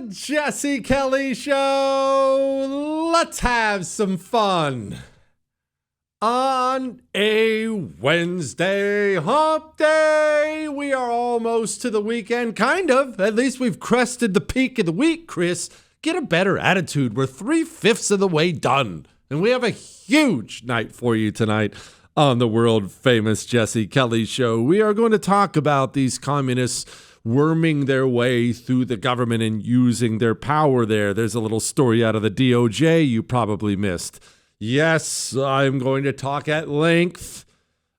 Jesse Kelly Show. Let's have some fun. On a Wednesday hump day, we are almost to the weekend, kind of. At least we've crested the peak of the week, Chris. Get a better attitude. We're 3/5 of the way done. And we have a huge night for you tonight on the world famous Jesse Kelly Show. We are going to talk about these communists worming their way through the government and using their power there. There's a little story out of the DOJ you probably missed. Yes, I'm going to talk at length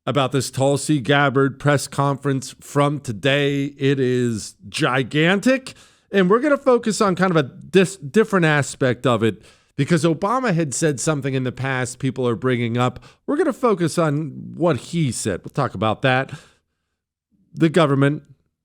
about this Tulsi Gabbard press conference from today. It is gigantic, and we're going to focus on kind of a different aspect of it because Obama had said something in the past people are bringing up. We're going to focus on what he said. We'll talk about that. The government,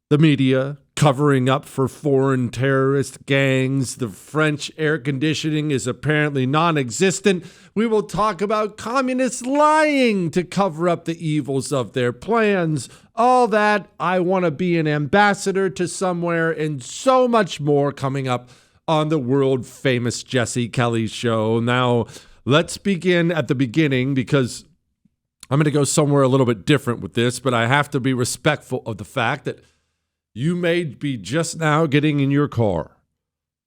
the media, covering up for foreign terrorist gangs. The French air conditioning is apparently non-existent. We will talk about communists lying to cover up the evils of their plans. All that, I want to be an ambassador to somewhere, and so much more coming up on the world famous Jesse Kelly Show. Now, let's begin at the beginning because I'm going to go somewhere a little bit different with this, but I have to be respectful of the fact that you may be just now getting in your car.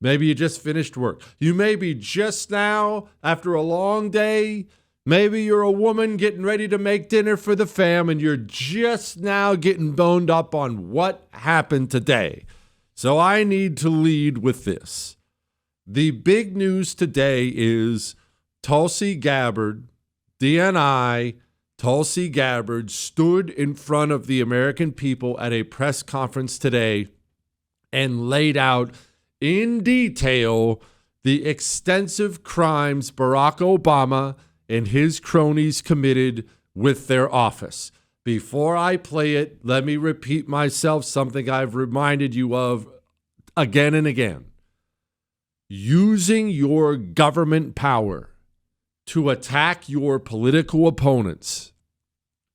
Maybe you just finished work. You may be just now, after a long day, maybe you're a woman getting ready to make dinner for the fam, and you're just now getting boned up on what happened today. So I need to lead with this. The big news today is Tulsi Gabbard, DNI, Tulsi Gabbard stood in front of the American people at a press conference today and laid out in detail the extensive crimes Barack Obama and his cronies committed with their office. Before I play it, let me repeat myself, something I've reminded you of again and again. Using your government power to attack your political opponents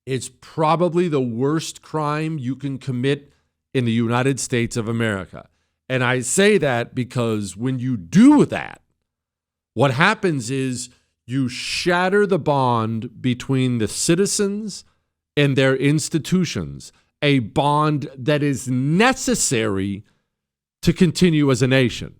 is probably the worst crime you can commit in the United States of America. And I say that because when you do that, what happens is you shatter the bond between the citizens and their institutions, a bond that is necessary to continue as a nation.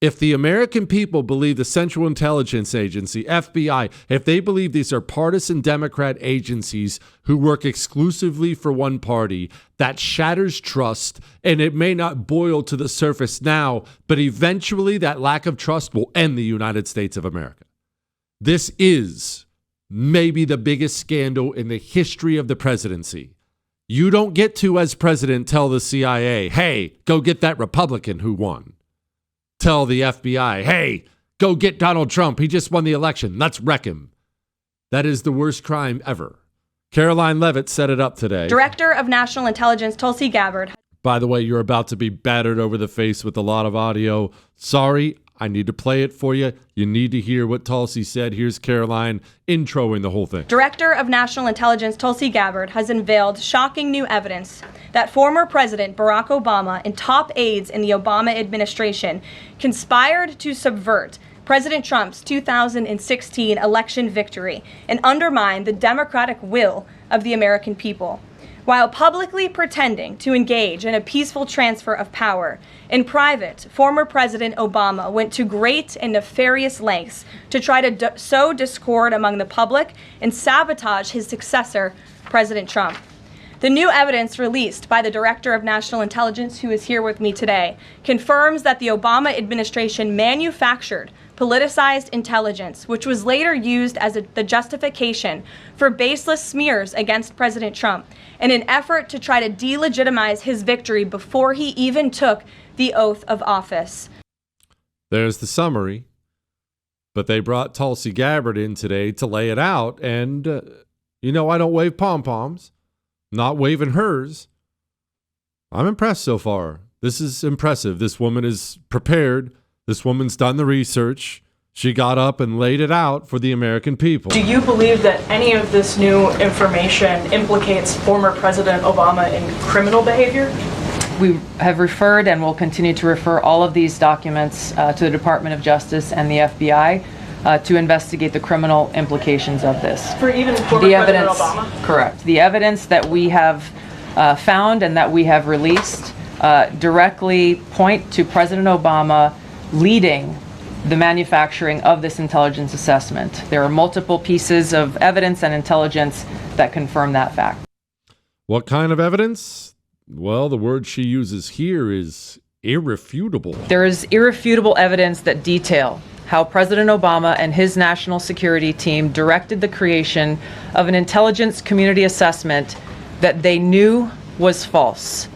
If the American people believe the Central Intelligence Agency, FBI, if they believe these are partisan Democrat agencies who work exclusively for one party, that shatters trust, and it may not boil to the surface now, but eventually that lack of trust will end the United States of America. This is maybe the biggest scandal in the history of the presidency. You don't get to, as president, tell the CIA, hey, go get that Republican who won. Tell the FBI, hey, go get Donald Trump. He just won the election. Let's wreck him. That is the worst crime ever. Caroline Levitt set it up today. Director of National Intelligence Tulsi Gabbard. By the way, you're about to be battered over the face with a lot of audio. Sorry, I need to play it for you. You need to hear what Tulsi said. Here's Caroline introing the whole thing. Director of National Intelligence Tulsi Gabbard has unveiled shocking new evidence that former President Barack Obama and top aides in the Obama administration conspired to subvert President Trump's 2016 election victory and undermine the democratic will of the American people. While publicly pretending to engage in a peaceful transfer of power, in private, former President Obama went to great and nefarious lengths to try to sow discord among the public and sabotage his successor, President Trump. The new evidence released by the Director of National Intelligence, who is here with me today, confirms that the Obama administration manufactured politicized intelligence, which was later used as the justification for baseless smears against President Trump in an effort to try to delegitimize his victory before he even took the oath of office. There's the summary, but they brought Tulsi Gabbard in today to lay it out, and I don't wave pom-poms, not waving hers. I'm impressed so far. This is impressive. This woman is prepared. This woman's done the research. She got up and laid it out for the American people. Do you believe that any of this new information implicates former President Obama in criminal behavior? We have referred and will continue to refer all of these documents to the Department of Justice and the FBI to investigate the criminal implications of this. For even former President Obama? Correct. The evidence that we have found and that we have released directly point to President Obama leading the manufacturing of this intelligence assessment. There are multiple pieces of evidence and intelligence that confirm that fact. What kind of evidence? Well, the word she uses here is irrefutable. There is irrefutable evidence that detail how President Obama and his national security team directed the creation of an intelligence community assessment that they knew was false.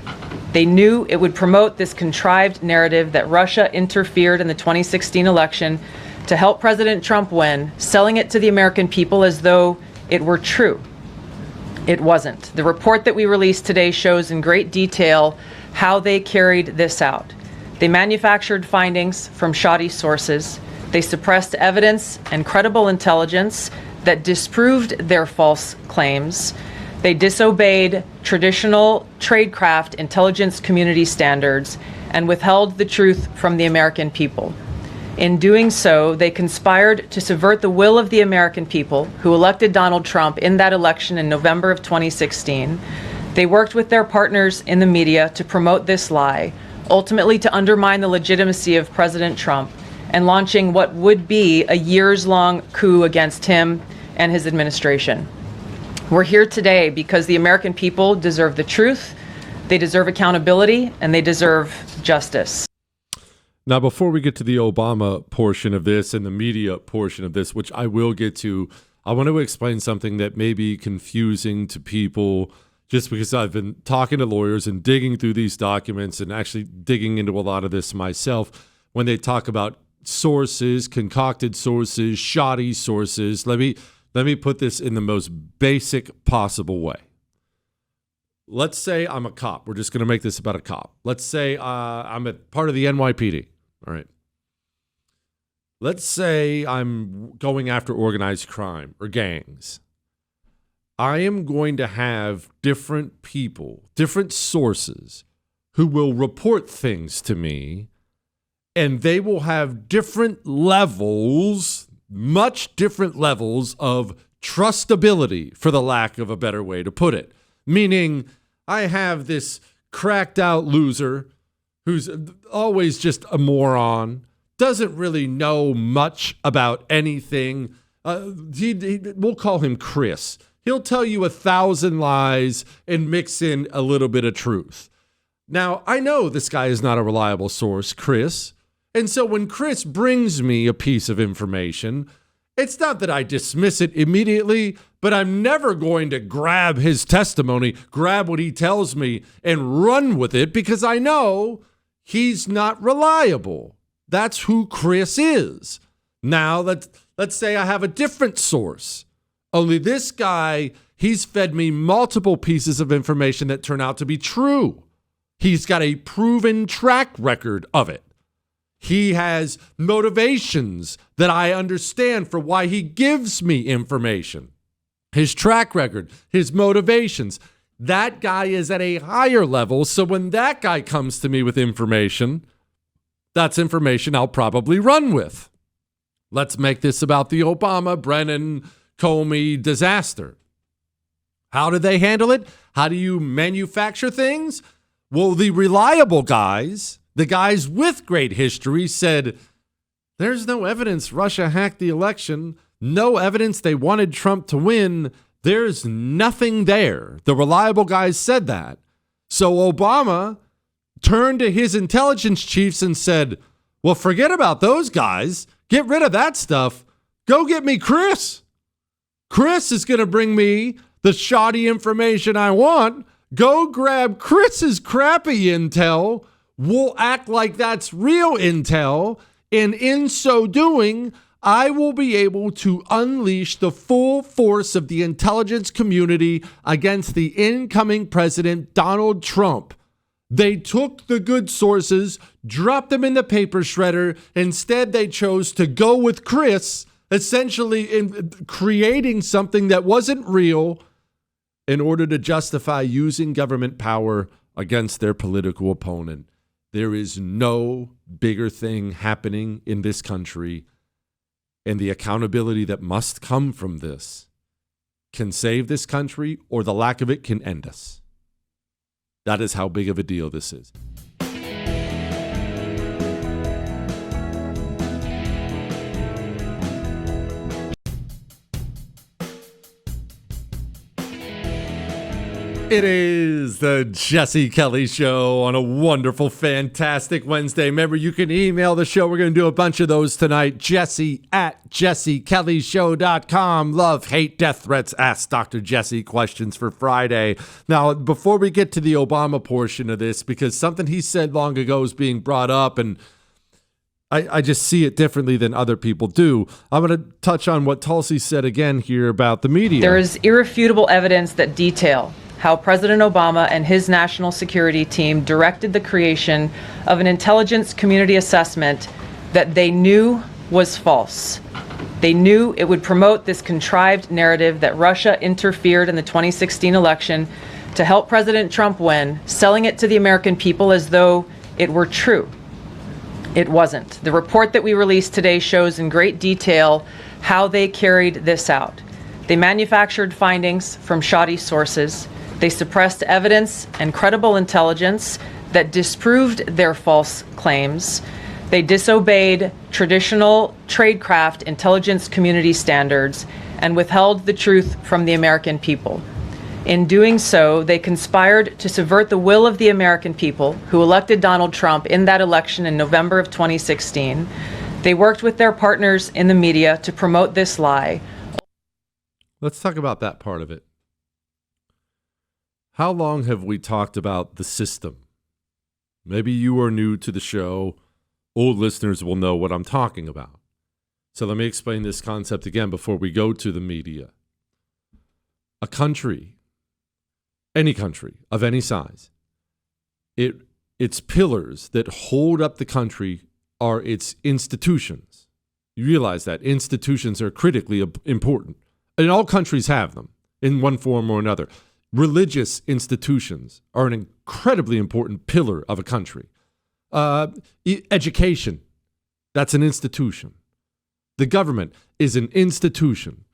They knew it would promote this contrived narrative that Russia interfered in the 2016 election to help President Trump win, selling it to the American people as though it were true. It wasn't. The report that we released today shows in great detail how they carried this out. They manufactured findings from shoddy sources. They suppressed evidence and credible intelligence that disproved their false claims. They disobeyed traditional tradecraft intelligence community standards and withheld the truth from the American people. In doing so, they conspired to subvert the will of the American people who elected Donald Trump in that election in November of 2016. They worked with their partners in the media to promote this lie, ultimately to undermine the legitimacy of President Trump and launching what would be a years-long coup against him and his administration. We're here today because the American people deserve the truth, they deserve accountability, and they deserve justice. Now, before we get to the Obama portion of this and the media portion of this, which I will get to, I want to explain something that may be confusing to people just because I've been talking to lawyers and digging through these documents and actually digging into a lot of this myself. When they talk about sources, concocted sources, shoddy sources, let me put this in the most basic possible way. Let's say I'm a cop. We're just going to make this about a cop. Let's say I'm a part of the NYPD. All right. Let's say I'm going after organized crime or gangs. I am going to have different people, different sources who will report things to me, and they will have different levels, much different levels of trustability, for the lack of a better way to put it. Meaning, I have this cracked out loser who's always just a moron, doesn't really know much about anything. We'll call him Chris. He'll tell you 1,000 lies and mix in a little bit of truth. Now, I know this guy is not a reliable source, Chris. And so when Chris brings me a piece of information, it's not that I dismiss it immediately, but I'm never going to grab his testimony, grab what he tells me, and run with it because I know he's not reliable. That's who Chris is. Now, let's say I have a different source. Only this guy, he's fed me multiple pieces of information that turn out to be true. He's got a proven track record of it. He has motivations that I understand for why he gives me information. His track record, his motivations. That guy is at a higher level, so when that guy comes to me with information, that's information I'll probably run with. Let's make this about the Obama, Brennan, Comey disaster. How do they handle it? How do you manufacture things? Well, the reliable guys, the guys with great history, said, there's no evidence Russia hacked the election, no evidence they wanted Trump to win. There's nothing there. The reliable guys said that. So Obama turned to his intelligence chiefs and said, well, forget about those guys. Get rid of that stuff. Go get me Chris. Chris is going to bring me the shoddy information I want. Go grab Chris's crappy intel. We'll act like that's real intel. And in so doing, I will be able to unleash the full force of the intelligence community against the incoming president, Donald Trump. They took the good sources, dropped them in the paper shredder. Instead, they chose to go with Chris, essentially in creating something that wasn't real in order to justify using government power against their political opponent. There is no bigger thing happening in this country, and the accountability that must come from this can save this country, or the lack of it can end us. That is how big of a deal this is. It is the Jesse Kelly Show on a wonderful, fantastic Wednesday. Remember, you can email the show. We're going to do a bunch of those tonight. Jesse@jessekellyshow.com. Love, hate, death threats. Ask Dr. Jesse questions for Friday. Now, before we get to the Obama portion of this, because something he said long ago is being brought up, and I just see it differently than other people do. I'm going to touch on what Tulsi said again here about the media. There is irrefutable evidence that detail how President Obama and his national security team directed the creation of an intelligence community assessment that they knew was false. They knew it would promote this contrived narrative that Russia interfered in the 2016 election to help President Trump win, selling it to the American people as though it were true. It wasn't. The report that we released today shows in great detail how they carried this out. They manufactured findings from shoddy sources. They suppressed evidence and credible intelligence that disproved their false claims. They disobeyed traditional tradecraft intelligence community standards and withheld the truth from the American people. In doing so, they conspired to subvert the will of the American people who elected Donald Trump in that election in November of 2016. They worked with their partners in the media to promote this lie. Let's talk about that part of it. How long have we talked about the system? Maybe you are new to the show. Old listeners will know what I'm talking about. So let me explain this concept again before we go to the media. A country, any country of any size, its pillars that hold up the country are its institutions. You realize that institutions are critically important. And all countries have them in one form or another. Religious institutions are an incredibly important pillar of a country. Education, that's an institution. The government is an institution.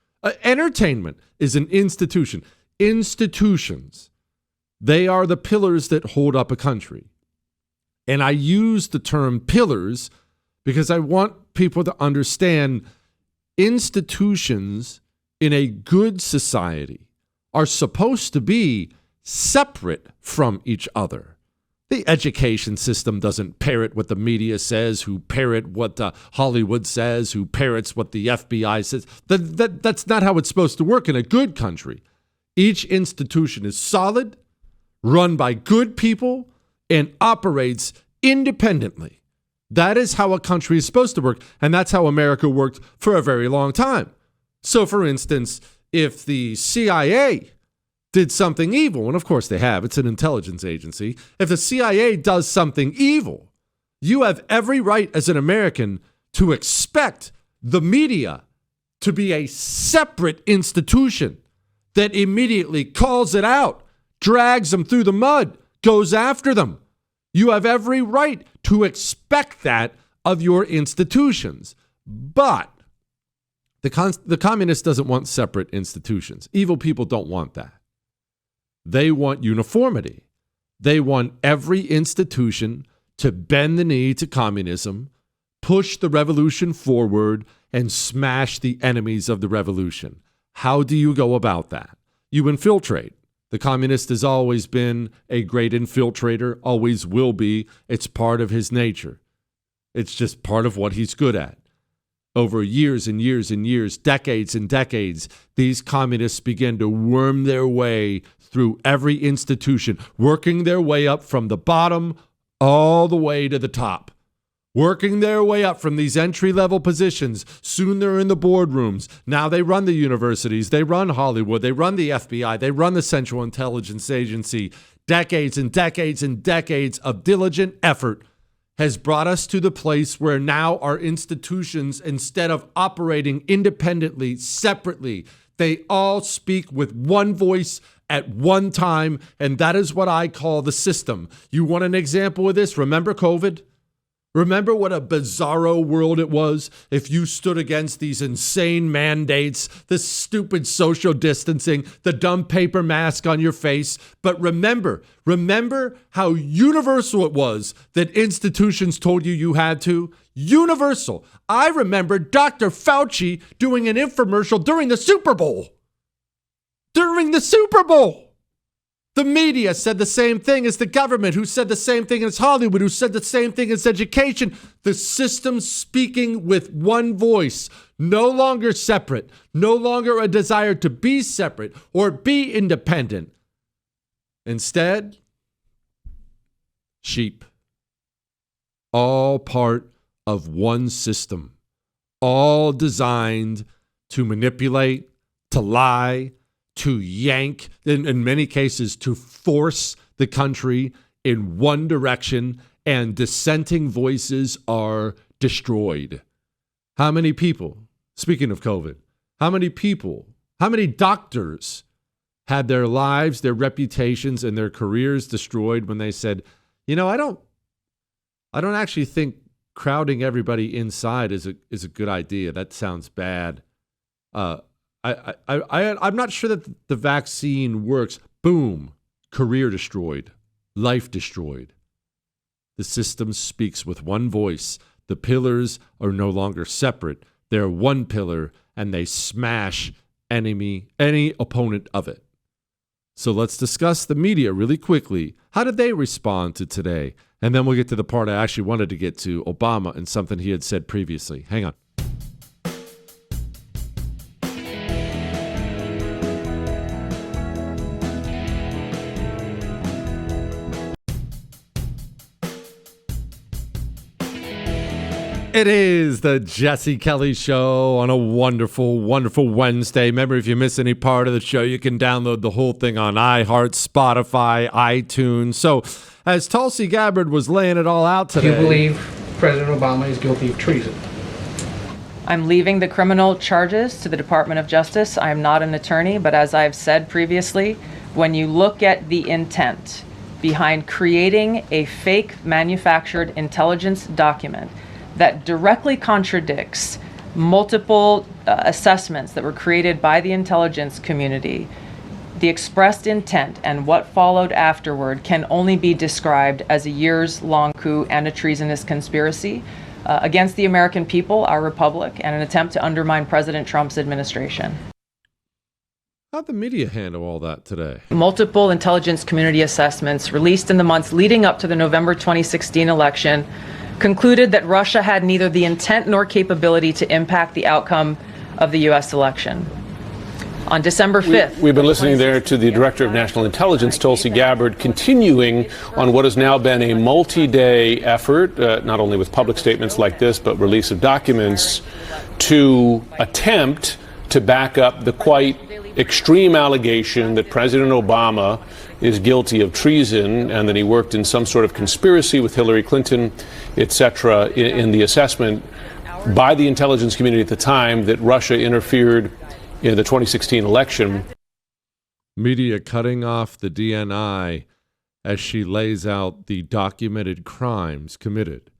Entertainment is an institution. Institutions, they are the pillars that hold up a country. And I use the term pillars because I want people to understand institutions in a good society are supposed to be separate from each other. The education system doesn't parrot what the media says, who parrot what Hollywood says, who parrots what the FBI says. That's not how it's supposed to work in a good country. Each institution is solid, run by good people, and operates independently. That is how a country is supposed to work, and that's how America worked for a very long time. So, for instance, if the CIA did something evil, and of course they have, it's an intelligence agency. If the CIA does something evil, you have every right as an American to expect the media to be a separate institution that immediately calls it out, drags them through the mud, goes after them. You have every right to expect that of your institutions. But the communist doesn't want separate institutions. Evil people don't want that. They want uniformity. They want every institution to bend the knee to communism, push the revolution forward, and smash the enemies of the revolution. How do you go about that? You infiltrate. The communist has always been a great infiltrator, always will be. It's part of his nature. It's just part of what he's good at. Over years and years and years, decades and decades, these communists began to worm their way through every institution, working their way up from the bottom all the way to the top, working their way up from these entry-level positions. Soon they're in the boardrooms. Now they run the universities. They run Hollywood. They run the FBI. They run the Central Intelligence Agency. Decades and decades and decades of diligent effort has brought us to the place where now our institutions, instead of operating independently, separately, they all speak with one voice at one time, and that is what I call the system. You want an example of this? Remember COVID? Remember what a bizarro world it was if you stood against these insane mandates, the stupid social distancing, the dumb paper mask on your face. But remember how universal it was that institutions told you had to. Universal. I remember Dr. Fauci doing an infomercial during the Super Bowl. During the Super Bowl. The media said the same thing as the government, who said the same thing as Hollywood, who said the same thing as education. The system speaking with one voice, no longer separate, no longer a desire to be separate or be independent. Instead, sheep. All part of one system, all designed to manipulate, to lie, to yank, in many cases, to force the country in one direction, and dissenting voices are destroyed. How many people, speaking of COVID, how many doctors had their lives, their reputations, and their careers destroyed when they said, I don't actually think crowding everybody inside is a good idea. That sounds bad. I'm not sure that the vaccine works. Boom. Career destroyed. Life destroyed. The system speaks with one voice. The pillars are no longer separate. They're one pillar, and they smash any opponent of it. So let's discuss the media really quickly. How did they respond to today? And then we'll get to the part I actually wanted to get to, Obama and something he had said previously. Hang on. It is the Jesse Kelly Show on a wonderful, wonderful Wednesday. Remember, if you miss any part of the show, you can download the whole thing on iHeart, Spotify, iTunes. So, as Tulsi Gabbard was laying it all out today... Do you believe President Obama is guilty of treason? I'm leaving the criminal charges to the Department of Justice. I am not an attorney, but as I've said previously, when you look at the intent behind creating a fake manufactured intelligence document that directly contradicts multiple assessments that were created by the intelligence community, the expressed intent and what followed afterward can only be described as a years-long coup and a treasonous conspiracy against the American people, our republic, and an attempt to undermine President Trump's administration. How'd the media handle all that today? Multiple intelligence community assessments released in the months leading up to the November 2016 election concluded that Russia had neither the intent nor capability to impact the outcome of the U.S. election. On December 5th... We've been listening there to the Director of National Intelligence, Tulsi Gabbard, continuing on what has now been a multi-day effort, not only with public statements like this, but release of documents, to attempt to back up the quite extreme allegation that President Obama is guilty of treason and that he worked in some sort of conspiracy with Hillary Clinton, etc., in the assessment by the intelligence community at the time that Russia interfered in the 2016 election. Media cutting off the DNI as she lays out the documented crimes committed.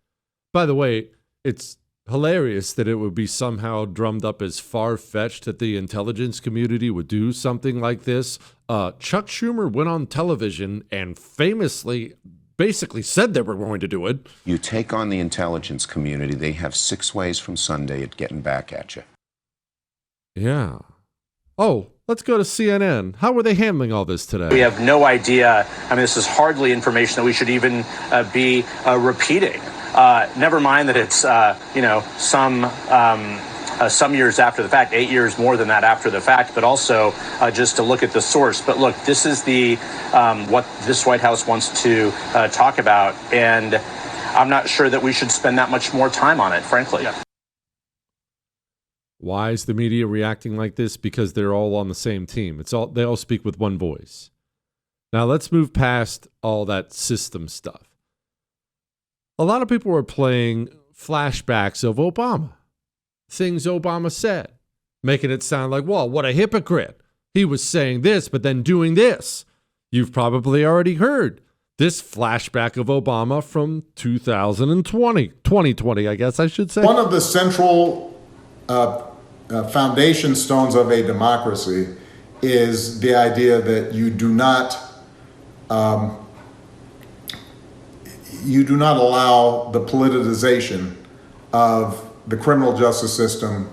By the way, it's hilarious that it would be somehow drummed up as far-fetched that the intelligence community would do something like this. Chuck Schumer went on television and famously basically said they were going to do it. You take on the intelligence community, they have 6 ways from Sunday at getting back at you. Yeah. Oh, let's go to CNN. How were they handling all this today? We have no idea. I mean, this is hardly information that we should even be repeating. Never mind that it's, some years after the fact, 8 years more than that after the fact, but also just to look at the source. But look, this is the what this White House wants to talk about, and I'm not sure that we should spend that much more time on it, frankly. Yeah. Why is the media reacting like this? Because they're all on the same team. They all speak with one voice. Now let's move past all that system stuff. A lot of people are playing flashbacks of Obama, things Obama said, making it sound like, well, what a hypocrite. He was saying this, but then doing this. You've probably already heard this flashback of Obama from 2020, I guess I should say. One of the central foundation stones of a democracy is the idea that you do not allow the politicization of the criminal justice system,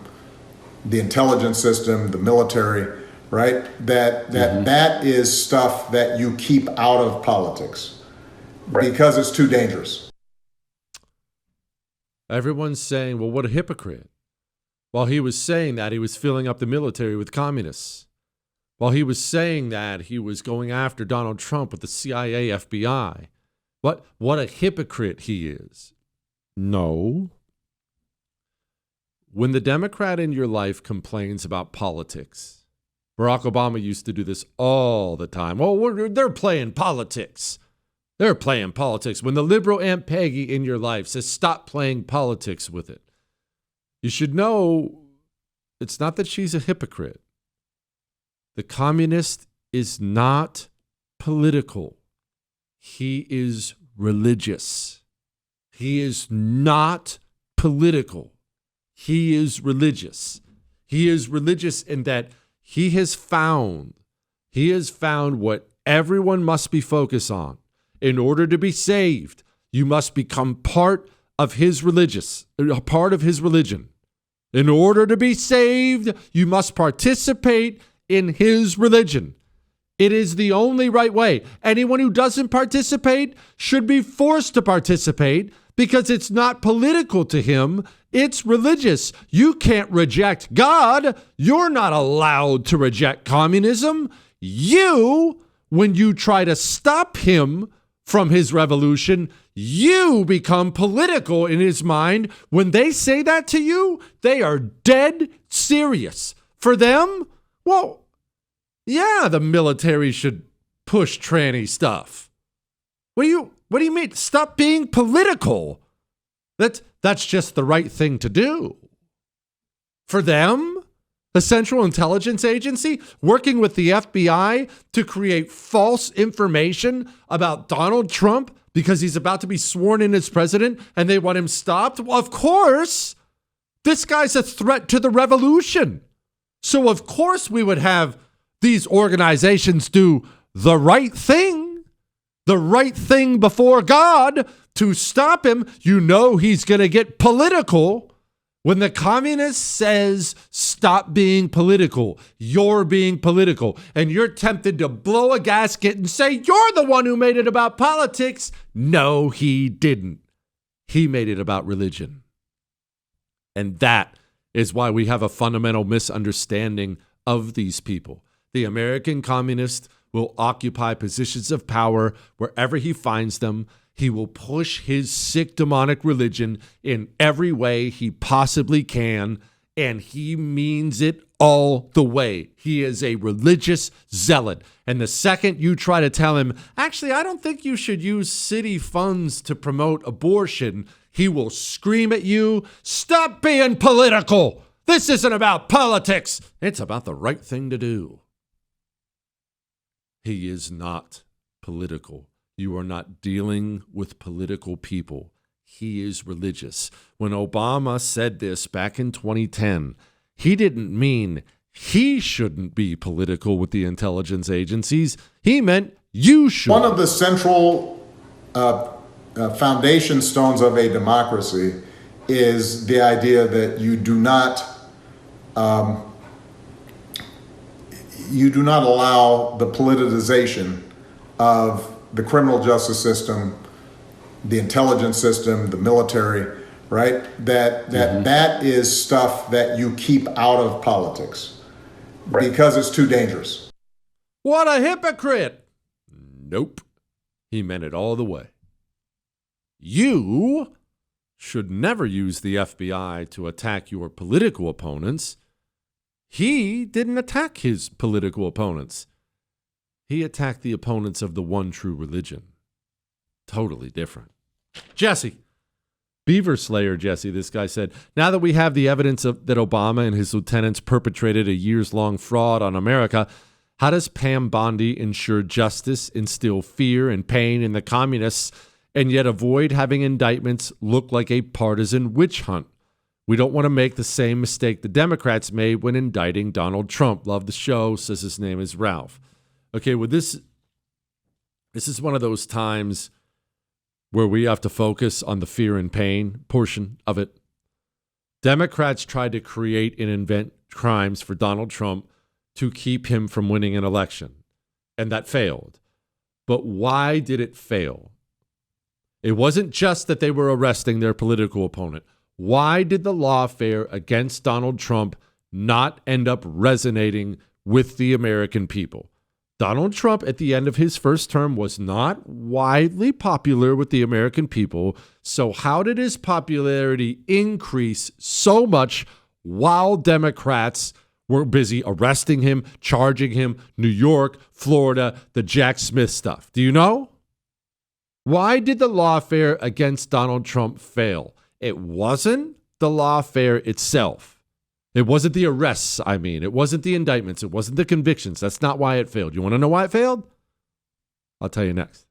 the intelligence system, the military, right? That is stuff that you keep out of politics because it's too dangerous. Everyone's saying, well, what a hypocrite. While he was saying that, he was filling up the military with communists. While he was saying that, he was going after Donald Trump with the CIA, FBI. What a hypocrite he is. No. When the Democrat in your life complains about politics, Barack Obama used to do this all the time. Oh, they're playing politics. They're playing politics. When the liberal Aunt Peggy in your life says, stop playing politics with it, you should know it's not that she's a hypocrite. The communist is not political. He is religious. He is not political. He is religious. He is religious in that he has found what everyone must be focused on. In order to be saved, you must become part of his religion. In order to be saved, you must participate in his religion. It is the only right way. Anyone who doesn't participate should be forced to participate because it's not political to him. It's religious. You can't reject God. You're not allowed to reject communism. When you try to stop him from his revolution, you become political in his mind. When they say that to you, they are dead serious. For them, well, yeah, the military should push tranny stuff. What do you mean? Stop being political. That's just the right thing to do. For them, the Central Intelligence Agency working with the FBI to create false information about Donald Trump because he's about to be sworn in as president and they want him stopped. Well, of course, this guy's a threat to the revolution. So of course we would have these organizations do the right thing before God to stop him. You know he's going to get political. When the communist says, stop being political, you're being political, and you're tempted to blow a gasket and say, you're the one who made it about politics. No, he didn't. He made it about religion. And that is why we have a fundamental misunderstanding of these people. The American communist will occupy positions of power wherever he finds them. He will push his sick demonic religion in every way he possibly can, and he means it all the way. He is a religious zealot. And the second you try to tell him, actually, I don't think you should use city funds to promote abortion, he will scream at you, stop being political. This isn't about politics. It's about the right thing to do. He is not political. You are not dealing with political people. He is religious. When Obama said this back in 2010, he didn't mean he shouldn't be political with the intelligence agencies. He meant you should. One of the central foundation stones of a democracy is the idea that you do not allow the politicization of the criminal justice system, the intelligence system, the military, right? That is stuff that you keep out of politics because it's too dangerous. What a hypocrite! Nope. He meant it all the way. You should never use the FBI to attack your political opponents. He didn't attack his political opponents. He attacked the opponents of the one true religion. Totally different. Jesse, Beaver Slayer Jesse, this guy said, now that we have the evidence that Obama and his lieutenants perpetrated a years-long fraud on America, How does Pam Bondi ensure justice, instill fear and pain in the communists, and yet avoid having indictments look like a partisan witch hunt? We don't want to make the same mistake the Democrats made when indicting Donald Trump. Love the show, says his name is Ralph. Okay, well, this is one of those times where we have to focus on the fear and pain portion of it. Democrats tried to create and invent crimes for Donald Trump to keep him from winning an election, and that failed. But why did it fail? It wasn't just that they were arresting their political opponent. Why did the lawfare against Donald Trump not end up resonating with the American people? Donald Trump, at the end of his first term, was not widely popular with the American people. So how did his popularity increase so much while Democrats were busy arresting him, charging him, New York, Florida, the Jack Smith stuff? Do you know? Why did the lawfare against Donald Trump fail? It wasn't the lawfare itself. It wasn't the arrests, I mean. It wasn't the indictments. It wasn't the convictions. That's not why it failed. You want to know why it failed? I'll tell you next.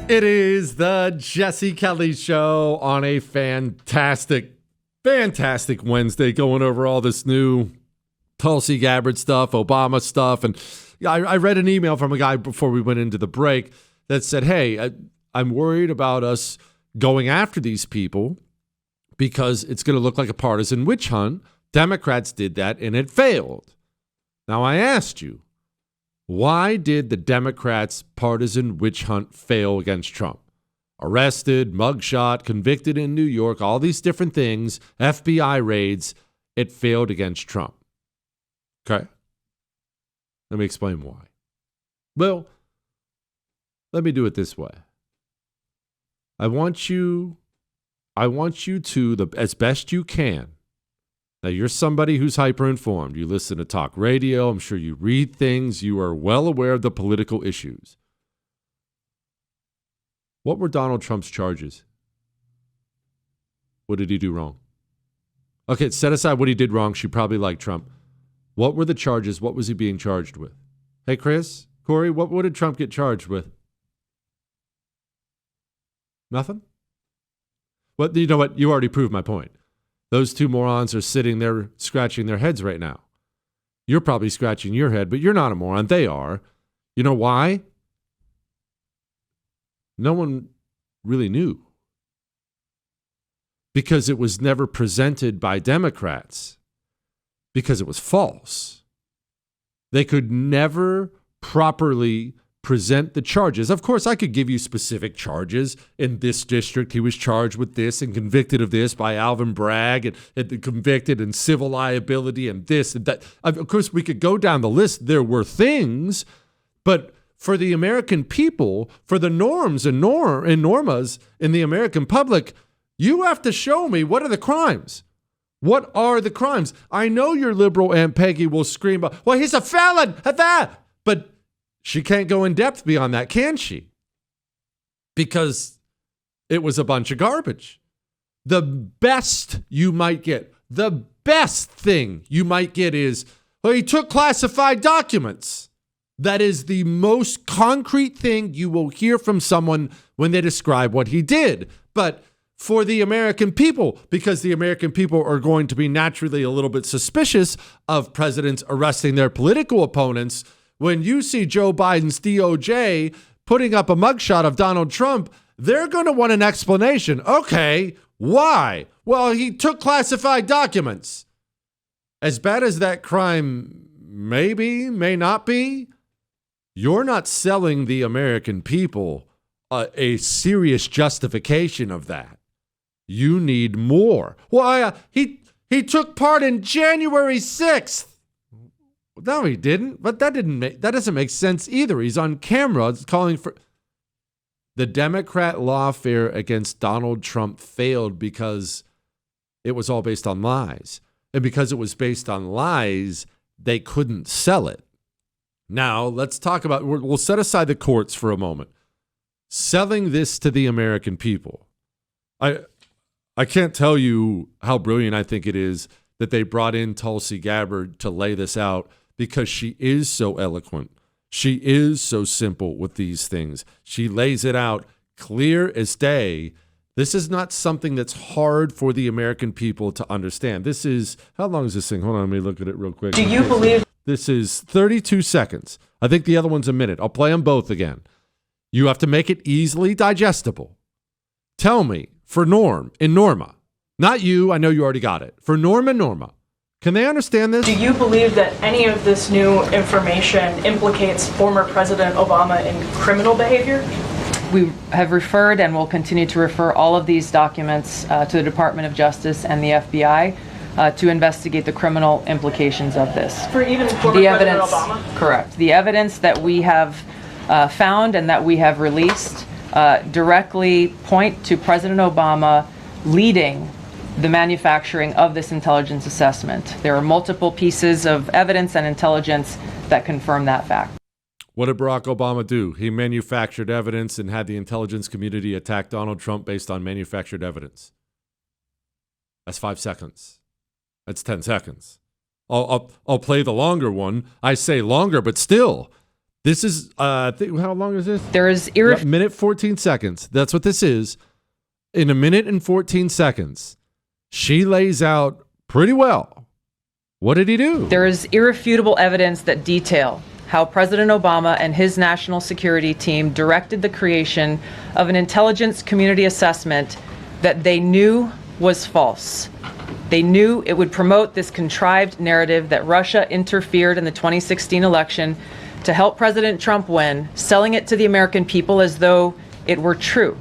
It is the Jesse Kelly Show on a fantastic Wednesday, going over all this new Tulsi Gabbard stuff, Obama stuff. And I read an email from a guy before we went into the break that said, hey, I'm worried about us going after these people because it's going to look like a partisan witch hunt. Democrats did that and it failed. Now, I asked you, why did the Democrats' partisan witch hunt fail against Trump? Arrested, mugshot, convicted in New York, all these different things, FBI raids, it failed against Trump. Okay? Let me explain why. Well, let me do it this way. I want you to, as best you can. Now, you're somebody who's hyper-informed. You listen to talk radio. I'm sure you read things. You are well aware of the political issues. What were Donald Trump's charges? What did he do wrong? Okay, set aside what he did wrong. She probably liked Trump. What were the charges? What was he being charged with? Hey, Chris, Corey, what did Trump get charged with? Nothing? Well, you know what? You already proved my point. Those two morons are sitting there scratching their heads right now. You're probably scratching your head, but you're not a moron. They are. You know why? No one really knew. Because it was never presented by Democrats. Because it was false. They could never properly present the charges. Of course, I could give you specific charges. In this district, he was charged with this and convicted of this by Alvin Bragg, and convicted in civil liability and this and that. Of course, we could go down the list. There were things, but for the American people, for the norms and normas in the American public, you have to show me, what are the crimes? What are the crimes? I know your liberal Aunt Peggy will scream, well, he's a felon at that. But she can't go in depth beyond that, can she? Because it was a bunch of garbage. The best you might get, the best thing you might get is, well, he took classified documents. That is the most concrete thing you will hear from someone when they describe what he did. But for the American people, because the American people are going to be naturally a little bit suspicious of presidents arresting their political opponents, when you see Joe Biden's DOJ putting up a mugshot of Donald Trump, they're going to want an explanation. Okay, why? Well, he took classified documents. As bad as that crime may be, may not be, you're not selling the American people a serious justification of that. You need more. Well, he took part in January 6th. No, he didn't. But that doesn't make sense either. He's on camera calling for. The Democrat lawfare against Donald Trump failed because it was all based on lies. And because it was based on lies, they couldn't sell it. Now, let's talk about, we'll set aside the courts for a moment. Selling this to the American people. I can't tell you how brilliant I think it is that they brought in Tulsi Gabbard to lay this out, because she is so eloquent. She is so simple with these things. She lays it out clear as day. This is not something that's hard for the American people to understand. This is, how long is this thing? Hold on, let me look at it real quick. Do you believe? This is 32 seconds. I think the other one's a minute. I'll play them both again. You have to make it easily digestible. Tell me, for Norm and Norma, not you, I know you already got it. For Norm and Norma, can they understand this? Do you believe that any of this new information implicates former President Obama in criminal behavior? We have referred and will continue to refer all of these documents to the Department of Justice and the FBI to investigate the criminal implications of this. For even former President Obama? Correct. The evidence that we have found and that we have released directly point to President Obama leading the manufacturing of this intelligence assessment. There are multiple pieces of evidence and intelligence that confirm that fact. What did Barack Obama do? He manufactured evidence and had the intelligence community attack Donald Trump based on manufactured evidence. That's 5 seconds. That's 10 seconds. I'll play the longer one. I say longer, but still, this is, how long is this? There is minute 14 seconds. That's what this is. In a minute and 14 seconds, she lays out pretty well. What did he do? There is irrefutable evidence that detail how President Obama and his national security team directed the creation of an intelligence community assessment that they knew was false. They knew it would promote this contrived narrative that Russia interfered in the 2016 election to help President Trump win, selling it to the American people as though it were true.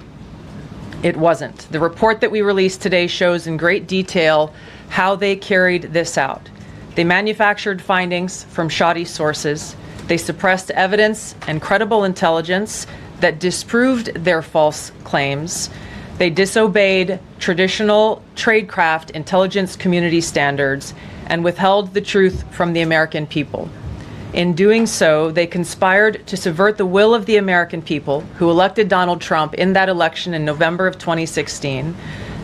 It wasn't. The report that we released today shows in great detail how they carried this out. They manufactured findings from shoddy sources. They suppressed evidence and credible intelligence that disproved their false claims. They disobeyed traditional tradecraft intelligence community standards and withheld the truth from the American people. In doing so, they conspired to subvert the will of the American people who elected Donald Trump in that election in November of 2016.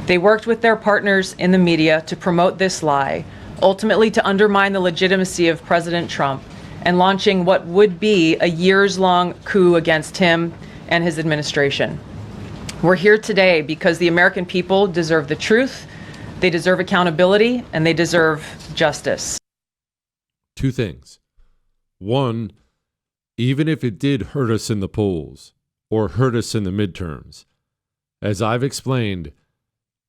They worked with their partners in the media to promote this lie, ultimately to undermine the legitimacy of President Trump and launching what would be a years-long coup against him and his administration. We're here today because the American people deserve the truth, they deserve accountability, and they deserve justice. Two things. One, even if it did hurt us in the polls or hurt us in the midterms, as I've explained,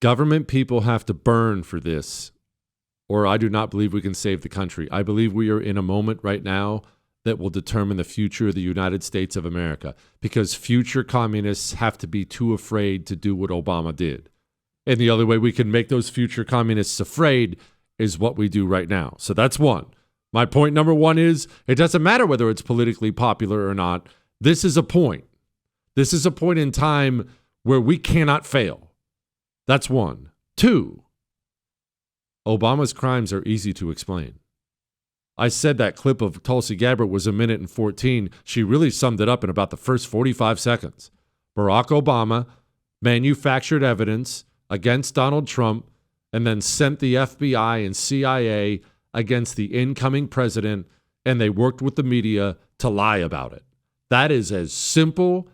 government people have to burn for this, or I do not believe we can save the country. I believe we are in a moment right now that will determine the future of the United States of America, because future communists have to be too afraid to do what Obama did. And the only way we can make those future communists afraid is what we do right now. So that's one. My point number one is, it doesn't matter whether it's politically popular or not. This is a point. This is a point in time where we cannot fail. That's one. Two, Obama's crimes are easy to explain. I said that clip of Tulsi Gabbard was a minute and 14. She really summed it up in about the first 45 seconds. Barack Obama manufactured evidence against Donald Trump and then sent the FBI and CIA against the incoming president, and they worked with the media to lie about it. That is as simple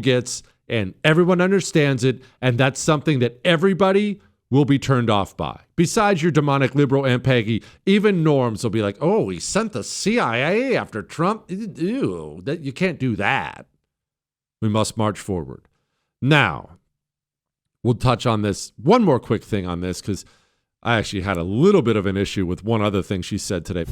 gets, and everyone understands it, and that's something that everybody will be turned off by. Besides your demonic liberal Aunt Peggy, even norms will be like, oh, he sent the CIA after Trump? Ew, you can't do that. We must march forward. Now, we'll touch on this. One more quick thing on this, because I actually had a little bit of an issue with one other thing she said today.